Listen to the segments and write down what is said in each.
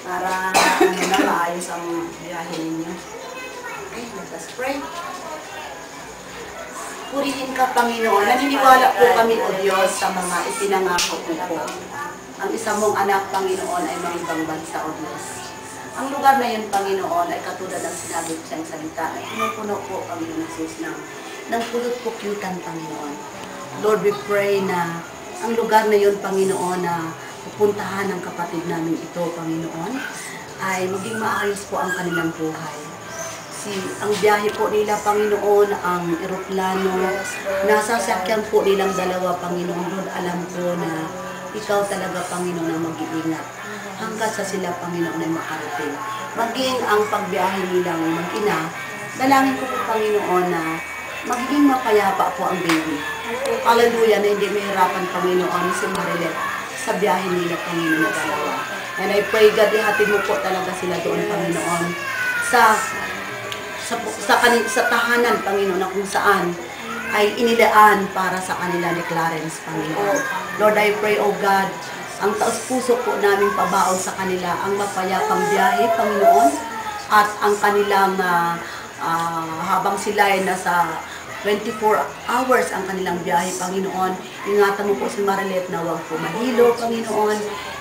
Para ano na maayos ang biyahe ninyo. Okay, let us pray. Purihin ka, Panginoon. Naniniwala po kami, O Diyos, sa mga ipinangako mo po. Ang isa mong anak, Panginoon, ay mga ibang bansa, O Diyos. Ang lugar na yun, Panginoon, ay katulad ng sinabi ko sa salita na pinupuno po, Panginoon Jesus, ng pulot-pukyutan, Panginoon. Lord, we pray na ang lugar na yun, Panginoon, na pupuntahan ng kapatid namin ito, Panginoon, ay maging maayos po ang kanilang buhay. Ang biyahe po nila, Panginoon, ang eroplano, nasasakyan po nilang dalawa, Panginoon. Lord, alam ko na ikaw talaga, Panginoon, ang mag-iingat hanggat sa sila, Panginoon, ay makarating. Maging ang pagbiyahe nilang mag-ina, dalangin ko po, Panginoon, na magiging mapayapa po ang baby. Hallelujah, na hindi mahirapan, Panginoon, si Marilet sa biyahe nila, Panginoon, na dalawa. And I pray, God, ihatid mo po talaga sila doon, Panginoon, sa tahanan, Panginoon, na kung saan ay inilaan para sa kanila ni Clarence, Panginoon. Lord, I pray, O God, ang taos-puso po namin pabaon sa kanila, ang mapayapang biyahe, Panginoon, at ang kanilang habang sila ay nasa 24 hours ang kanilang biyahe, Panginoon. Ingatan mo po si Marilet na huwag po mahilo, Panginoon,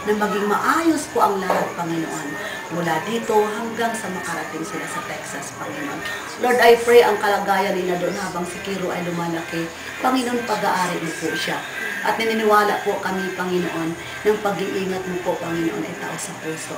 na maging maayos po ang lahat, Panginoon. Mula dito hanggang sa makarating sila sa Texas, Panginoon. Lord, I pray ang kalagayan nila doon habang si Kiro ay lumalaki. Panginoon, pag-aari mo po siya. At naniniwala po kami, Panginoon, ng pag-iingat mo po, Panginoon, ay tao sa puso.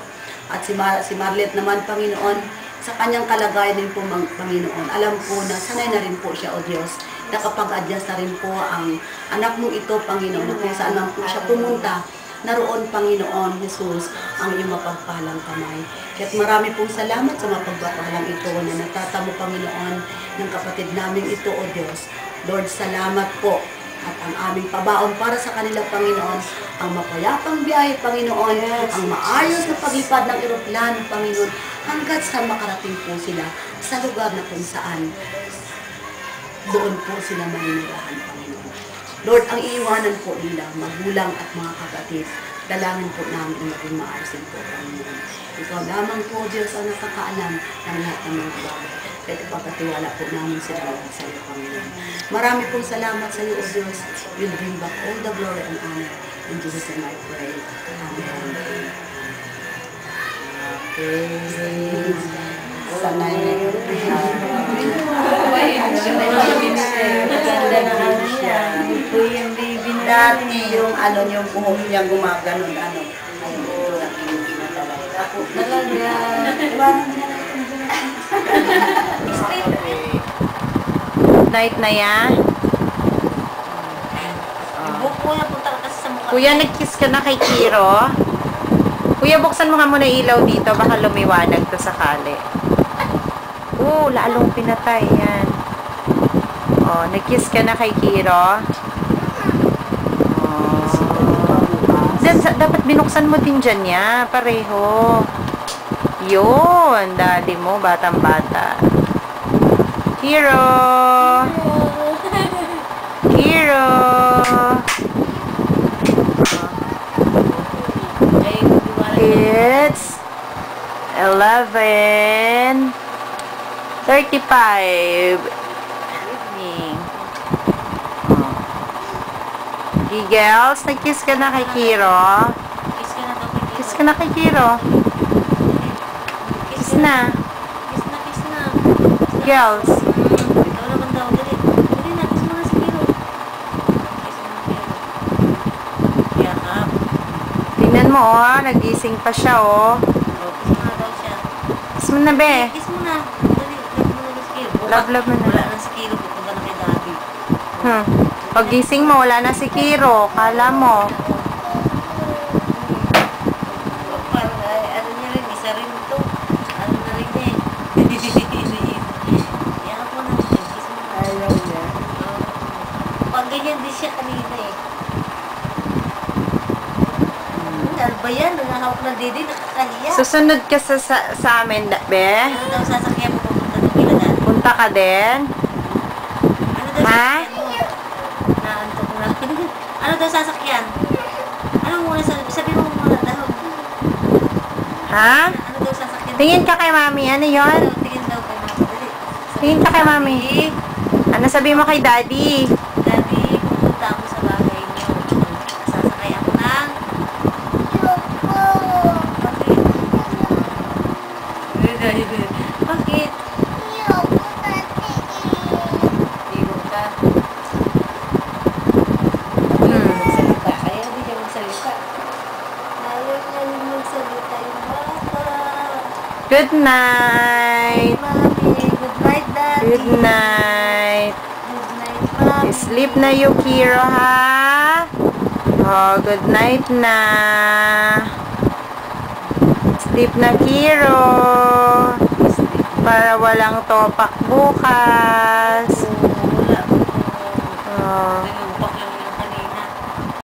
At si Marilet naman, Panginoon, sa kanyang kalagayan din po, Panginoon, alam ko na sanay na rin po siya, O Diyos, na kapag-adjust na rin po ang anak mo ito, Panginoon, na kung saan man po siya pumunta, naroon, Panginoon Jesus, ang iyong mapagpalang kamay. Kaya't marami pong salamat sa mapagpapalang ito na natatamo, Panginoon, ng kapatid namin ito, O Diyos. Lord, salamat po. At ang aming pabaon para sa kanila, Panginoon, ang mapayapang biyahe, Panginoon, ang maayos na paglipad ng eroplano, Panginoon, hanggat sa makarating po sila sa lugar na kung saan doon po sila maninirahan, Panginoon. Lord, ang iiwanan po nila, magulang at mga kapatid, dalangin po namin na maging maayos din po, Panginoon. Ikaw lamang po, Diyos, ang nakakaalam ng lahat ng mga bagay. Kaya ipagkatiwala po namin sila sa iyo, Panginoon. Marami pong salamat sa iyo, O Diyos. We'll bring back all the glory and honor. In Jesus' name I pray. Amen. Okay. Sanay na yun. Maganda na ano siya. Yung baby na. Dati yung ano yung buhok niya gumaganon. Ano. Ayun, nakinig na talaga. Talaga. Night na yan. Kuya, nag-kiss ka na kay Kiro. Kuya, buksan mo nga muna ilaw dito. Baka lumiwanag to sakali. Lalong pinatay yan. Nag-kiss ka na kay Kiro. Dapat binuksan mo din dyan niya. Pareho. Yun. Daddy mo, batang-bata. Kiro! Kiro! It's 11:35 evening. Girls, nag-kiss ka na kay Kiro. Kiss ka na kay Kiro. Kiss na. Girls. Tingnan mo, nagising pa siya, Kiss mo na, be. Kiss mo na. Love mo na. Wala na si Kiro, pupunta na kay Daddy. Pagising mo, wala na si Kiro. Kala mo. Parang, ano niya rin, isa rin ito. Ano na rin eh. Yan ako na. Kiss mo na. Ayaw niya. Pag ganyan din siya kanina eh. Ano ba yan? Nangahawak na didi, nakakahiya. Susunod ka sa amin, be? Ano daw sasakyan mo pupunta ng Piladan? Punta ka din? Ano daw Ha? sasakyan mo? Naantok na. Ano daw sasakyan? Ano muna sabi mo muna daw? Ha? Ano daw sasakyan? Tingin ka kay mami. Ano yon? Tingin daw kay mama. Dali. Tingin ka kay mami. Ano sabi mo kay daddy? Daddy, pupunta ako sa bahay niyo. Sasakay ako ng... Bakit? Bakit? Iwo ka. Magsalita. Kaya hindi niya magsalita. Ayaw na rin magsalita yung bata. Good night. Mami, good night, Daddy. Good night. Good night, Mami. Sleep na, Yukiro, ha? Oh, good night na. Sleep na, Kiro. Para walang topak bukas. Wala. Oh.